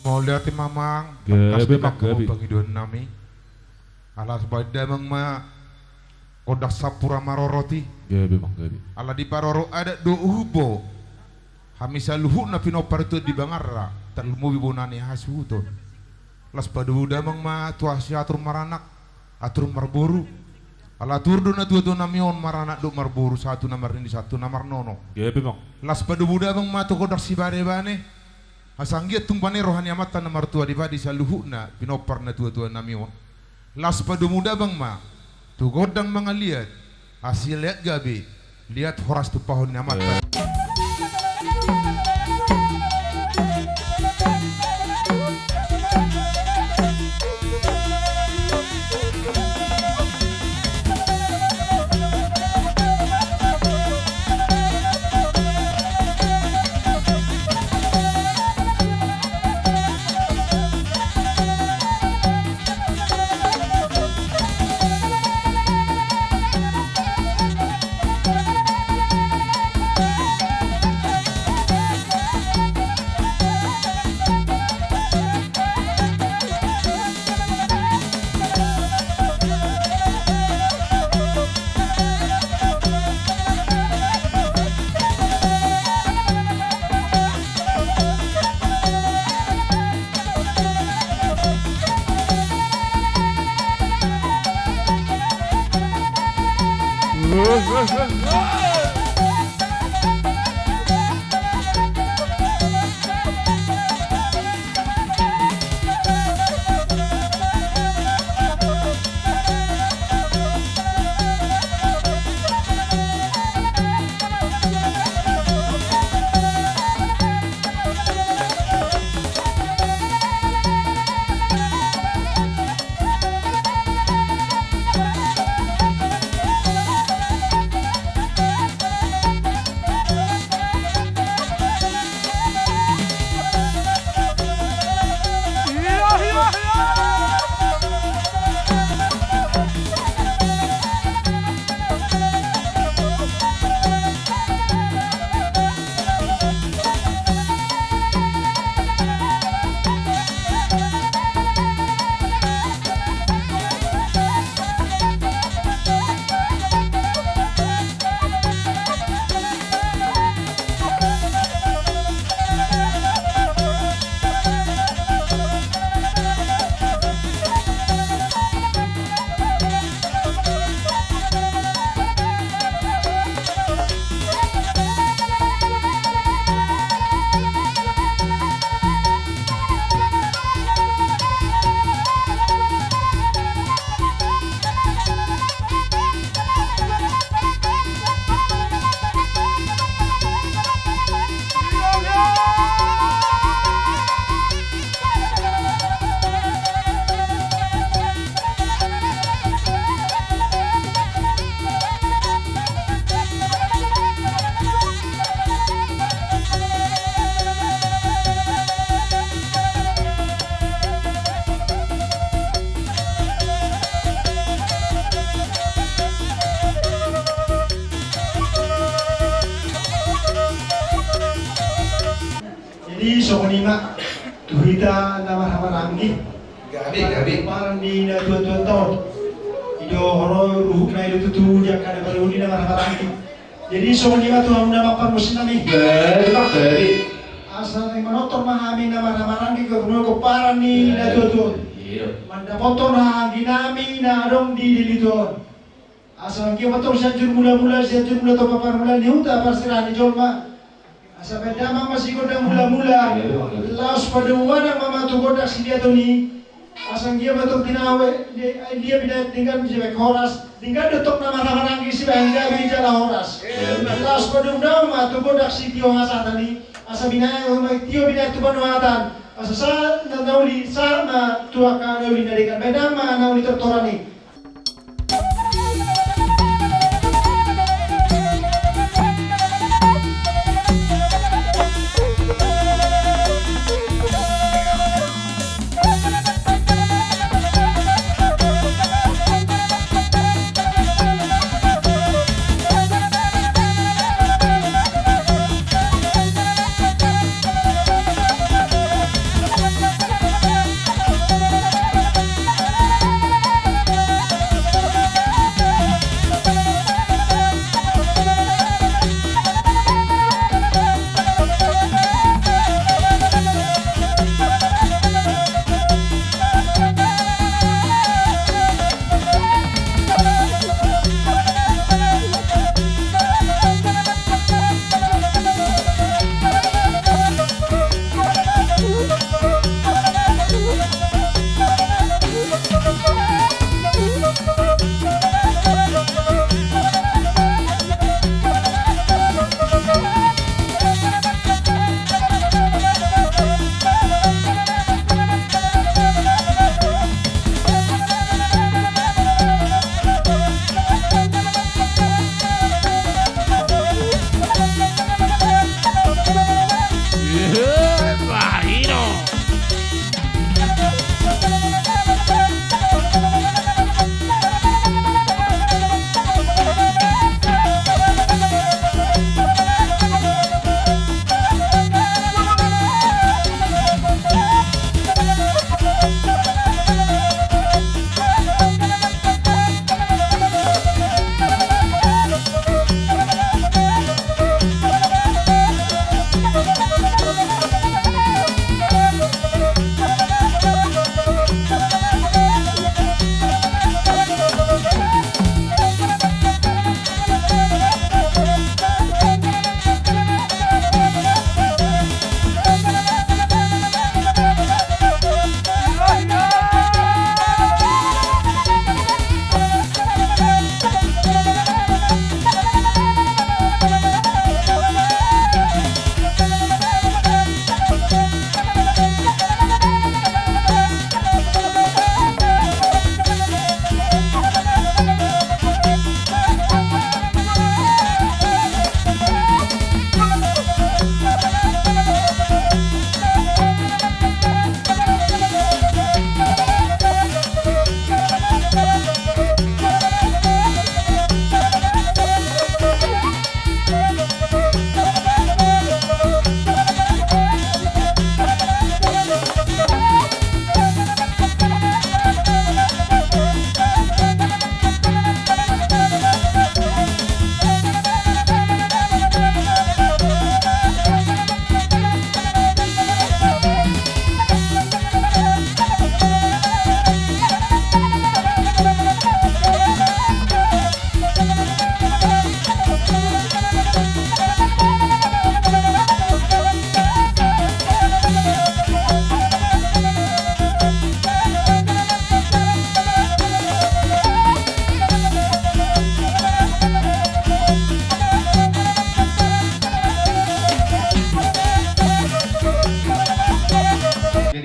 Mau lihat mamang, Gabi mak gabi. Pangidon nami. Alas pada mang ma kodak sapura maroroti. Gabi mak gabi. Ala di paroro ada do ubo. Hamisa luhu na pinopar itu di bangarra. Terlumu bibunani hasuto. Las pada udah mang ma tuasi atur maranak, atur marboru. Ala turdo na tuwa namion maranak do marboru satu namar ini satu namar nono. Gabi mak. Las pada udah mang ma tu kodak si bane. Asanggiat tumpane rohani amatan na martua di padi saluhuna pinopar na tua-tua namion. Las pada muda bang ma tu godang mga liat hasil liat gabi liat horas tu pahon ni amatan. Jadi sokonima tuhita nama hamarangi Gabi. parang di na tua tahun ido horo ruhuk na ido tutu jaka na baru di nama hamarangi. Jadi sokonima tuh nama permusin nami Gabi. asal yang manotor mahami nama hamarangi ke rumah ko parang ni na tua manda foto na ginami na dong di dito asal yang motor sejur mula to papar mula ni huta parsirani jolma. Sampai dama masih godang mula-mula laos pada wana mama tu godak si dia tu ni asang dia betul tinawe dia bina tinggal sebab horas tinggal detok nama nanggi si bangga bija lah horas laos pada dama tu godak si tio asa tadi asa bina tio bina tu panuatan asa sa nauli sa na tuaka nauli narikan bedama nauli tertorani.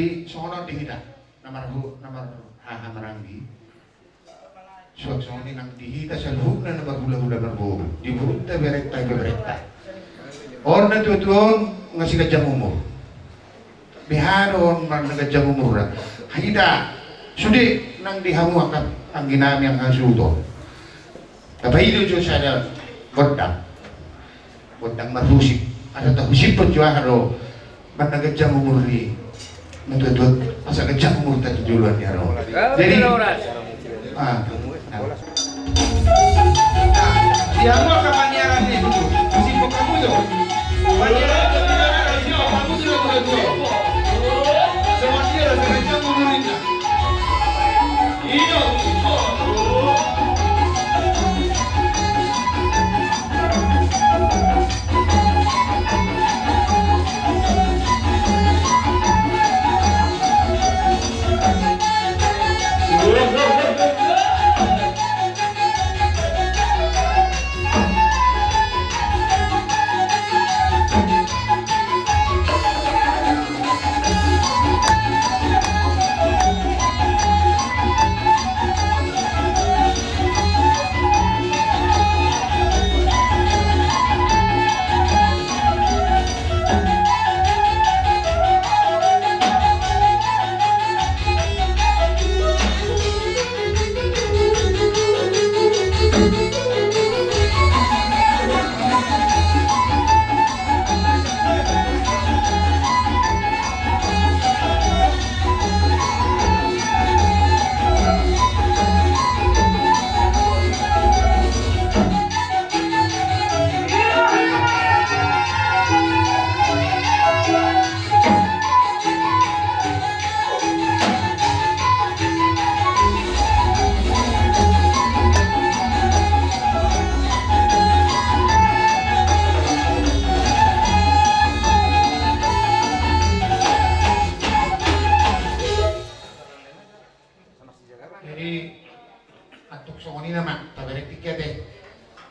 Jadi sono dihita nomor hamaranggi. Sono nang dihita sa luhuk na nomor hula-hula berbo. Di burunta berekta berekta. Orna tuon ngasih kejam umur. Biharon man kejam umur. Hida sudi nang dihamu akan angginam yang hasuto. Tapi itu juga ada bodang marusik. Ada tak husip penjualan man kejam umur ni. Nutut masa kejam umur tadi duluan ya ro. Jadi dia mau ke panyaran itu musim kamu yo panyaran kamu sudah betul semua dia kerja menurutnya iyo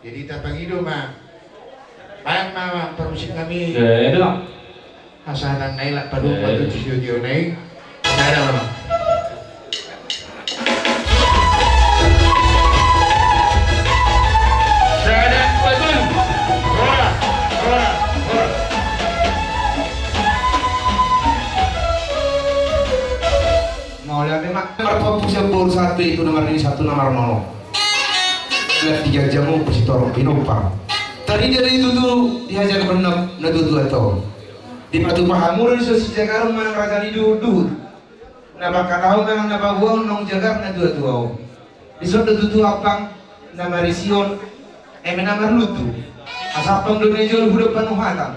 Jadi tapangido ma. Bayang ma perusik kami. Itu lah. Asalan nailak padu padu studio naik. Ada apa? Ada padu. Ora. Mau lihat mak nomor sempur satu itu nomor ini satu nomor 0. Lihat 3 jamu pasti torong pinopang. Tadi dari itu tuh dihajar berenam nadu atau di patu pahamur itu sejagar mana raja duduk. Nama katahu memang nama buang nong jagar nadu atau di suatu tutu apang nama rision nama lutu asapang dunia jual budak penuh hatang.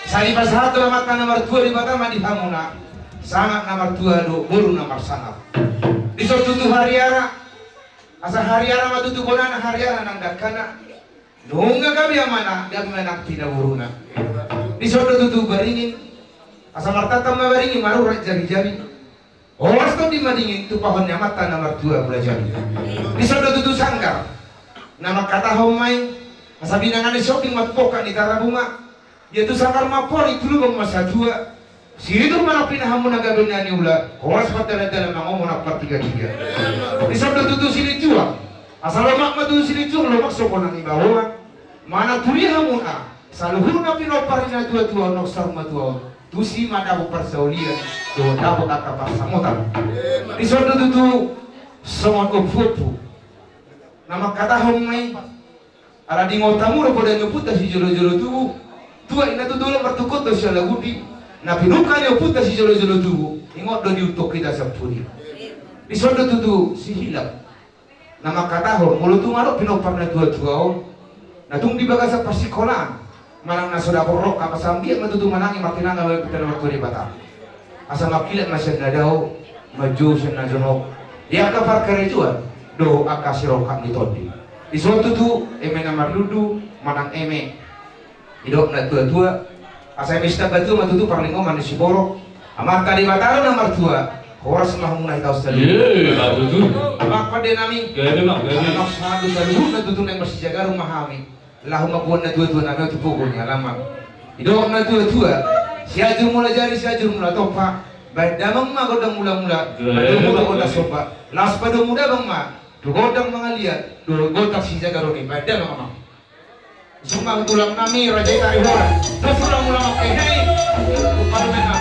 Sari pas satu makan nomor 2 di Batam di Hamuna sangat nomor 2 do baru nomor sangat. Di suatu tutu hariara asa hariara matutu bonana hariara nang dakana nunga kami yang mana dia menak tidak buruna di sodo tutu baringin asa martata mabaringin maru jari-jari oras di madingin tu pohonnya mata nomor 2 belajar di sodo tutu sangkar nama kata homai asa binangan di shopping matpoka di tarabunga yaitu sangkar mapori dulu bang masa 2 situ mana pinahamu naga benani ula oras patala dalam ngomong apa 3 di sabda tutu sini jual asal lemak matu sini jual lemak sokonan ibawa mana tulihamu na saluhur na pinoparina tua nok sarma tua tusi madabu persaulian do dabu kata pasamutan di sabda tutu somot foto nama kata homai ala di ngotamu pada ngeputa si jolo-jolo tua ina tutu lo pertukut do siala gudi na pinuka niyo puta si jolo-jolo tubuh ingot do diutok kita sapuri di sodo tutu si hilap nama katahon mulut tu marok pinopar na 2 na tung di baga sa pasikolan manang na soda korok apa sambil matutu manangi makinang awal kita nomor 2 di Batam asa makilat masya nadao maju siya na jonok dia kafar kerejuan do akasirokak ni todi di sodo tutu eme na marludu manang eme idok na 2 asa mista batu matutu parlingo manusia borok amar tadi bataro nomor 2 horas mah munai tahu sekali betul apa dia nami gede mak gede anak satu dari tutu yang masih jaga rumah kami lah mabuan na 2 nami tu pokoknya lama idok na 2 si ajur mulai jari si ajur mulai topa Baik damang ma godang mula-mula, pada muda godang soba, las pada muda bang ma, do godang mga liat, do godang sisa garoni, baik damang ma. Semang tulang nami raja tari hora, do sulang ulang makai hei, paru mena.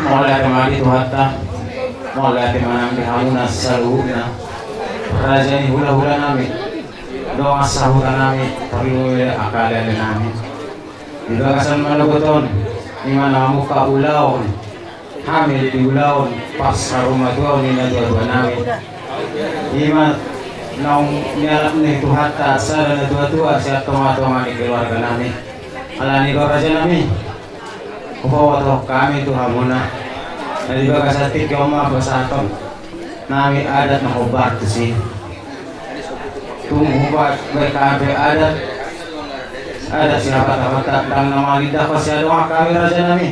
Mola temani tuhata, mola temani hamuna saluna, raja ni hula hula nami, doang sahutan nami pariwile akalan nami dibagasan maluguton imana muka ulaon hamil di ulaon pas rumah tua ni dua nami iman naung nialap nih tuhata sa na tua siya toma-toma ni keluarga nami alani ko raja nami kupawato kami tuha muna na dibagasan tikoma basaton nami adat na kubar si tunggubat BKP adat siapa tak dan nama lidah pasti ada kami raja nami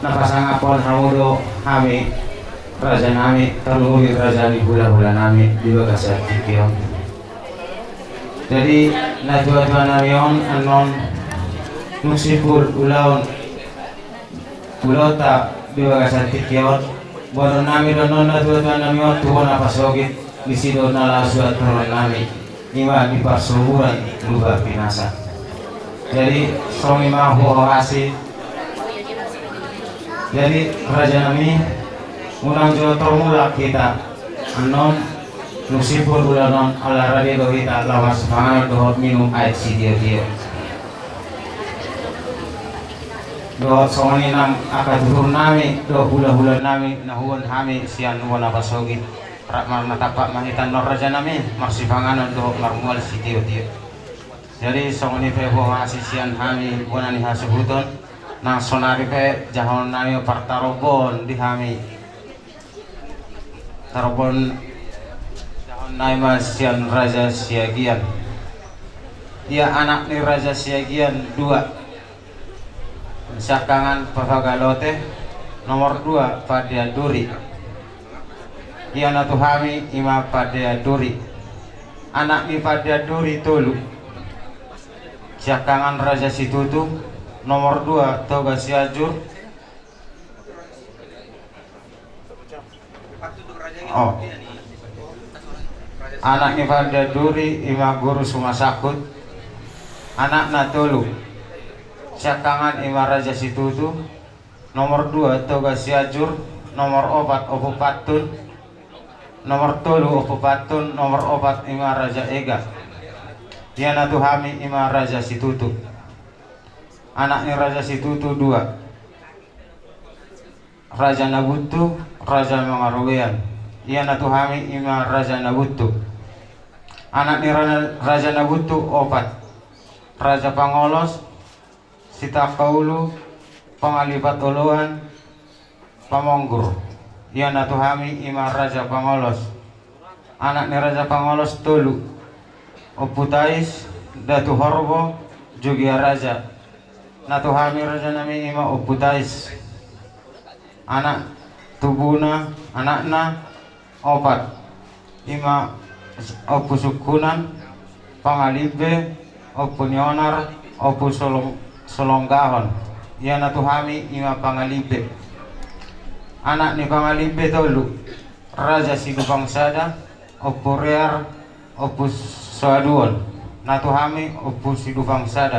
napasang apon hamudo kami raja nami terlebih raja di bulan-bulan nami di bagasa tikion jadi najwa-jwa nami on anon nusipul ulaon ulota di bagasa tikion bono nami donon najwa-jwa nami on tuho napasogit di sido nalasua turun nami ima di pasuruan lupa binasa jadi songi mahu hawasi jadi raja nami unang jotor mula kita anon nusipur ulanon ala radi dohita lawas pangan dohot minum air si dia dohot songi nam akad turun nami doh hula-hula nami nahuan hami sian wana pasogit Rakmar natapak mahitan nor raja nami marsifangan untuk marmual si tio jadi songoni pe ho asisian hami bonani hasubuton nang sonari pe jahon nami partarobon di hami tarobon jahon nami sian raja siagian dia anak ni raja siagian 2 sakangan Pavagalote nomor 2 pada Duri dia natu hami ima pada duri anak mi pada duri tolu siakangan raja situtu nomor 2 toga siajur anak mi pada duri ima guru sumasakut anak na tolu siakangan ima raja situtu nomor 2 toga siajur nomor 4 opo patun nomor 3 opo patun nomor 4 ima raja ega dia natu hami ima raja situtu anaknya raja situtu 2 raja nabutu raja mangaruwean dia natu hami ima raja nabutu anaknya raja nabutu 4 raja pangolos sita kaulu pangalipat uluan pamonggur dia natu hami ima raja pangolos anaknya raja pangolos tolu oputais datu horbo jugia raja natu hami raja nami ima oputais anak tubuna anakna 4 ima opusukunan pangalibe opunionar opusolonggahon dia natu hami ima pangalibe anak ni pangalibe tolu raja sidupang sada opurear opus soaduon natu hami opus sidupang sada